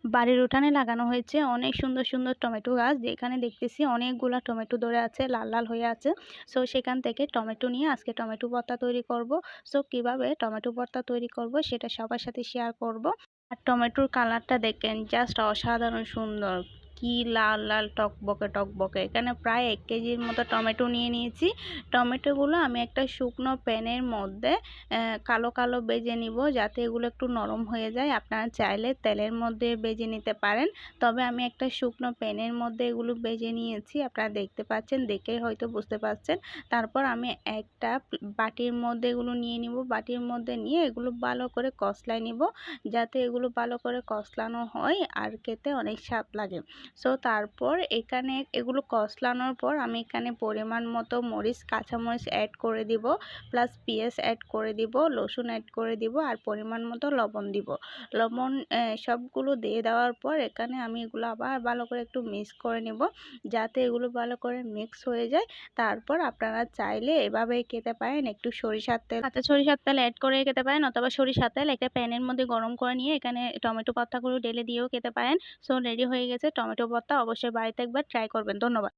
বাড়ির উঠানে লাগানো হয়েছে অনেক সুন্দর সুন্দর টমেটো গাছ, যেখানে দেখতেছি অনেকগুলা টমেটো ধরে আছে, লাল লাল হয়ে আছে। সো সেখান থেকে টমেটো নিয়ে আজকে টমেটো ভর্তা তৈরি করব। সো কিভাবে টমেটো ভর্তা তৈরি করব সেটা সবার সাথে শেয়ার করব। আর টমেটোর কালারটা দেখেন, জাস্ট অসাধারণ সুন্দর, কি লাল লাল টকবকে টকবকে। এখানে প্রায় 1 কেজির মতো টমেটো নিয়ে নিয়েছি। টমেটোগুলো আমি একটা শুকনো প্যানের মধ্যে কালো কালো ভেজে নিব, যাতে এগুলো একটু নরম হয়ে যায়। আপনারা চাইলে তেলের মধ্যে ভেজে নিতে পারেন, তবে আমি একটা শুকনো প্যানের মধ্যে এগুলো ভেজে নিয়েছি। আপনারা দেখতে পাচ্ছেন, দেখেই হয়তো বুঝতে পারছেন। তারপর আমি একটা বাটির মধ্যে এগুলো নিয়ে নিব। বাটির মধ্যে নিয়ে এগুলো ভালো করে কষলায় নিব, যাতে এগুলো ভালো করে কষলানো হয় আর খেতে অনেক স্বাদ লাগে। সো তারপর এখানে এগুলো কষলানোর পর আমি এখানে পরিমাণ মতো মরিচ, কাঁচামরিচ অ্যাড করে দিব, প্লাস পেঁয়াজ অ্যাড করে দিব, রসুন অ্যাড করে দিব, আর পরিমাণ মতো লবণ দিব। লবণ সবগুলো দিয়ে দেওয়ার পর এখানে আমি এগুলো আবার ভালো করে একটু মিক্স করে নেব, যাতে এগুলো ভালো করে মিক্স হয়ে যায়। তারপর আপনারা চাইলে এভাবে খেতে পারেন, একটু সরিষার তেল, কাঁচা সরিষার তেল অ্যাড করে খেতে পারেন, অথবা সরিষার তেল একটা প্যানের মধ্যে গরম করে নিয়ে এখানে টমেটো পাতাগুলো ঢেলে দিয়েও খেতে পারেন। সো রেডি হয়ে গেছে টমেটো ভর্তা। অবশ্যই বাড়িতে একবার ট্রাই করবেন। ধন্যবাদ।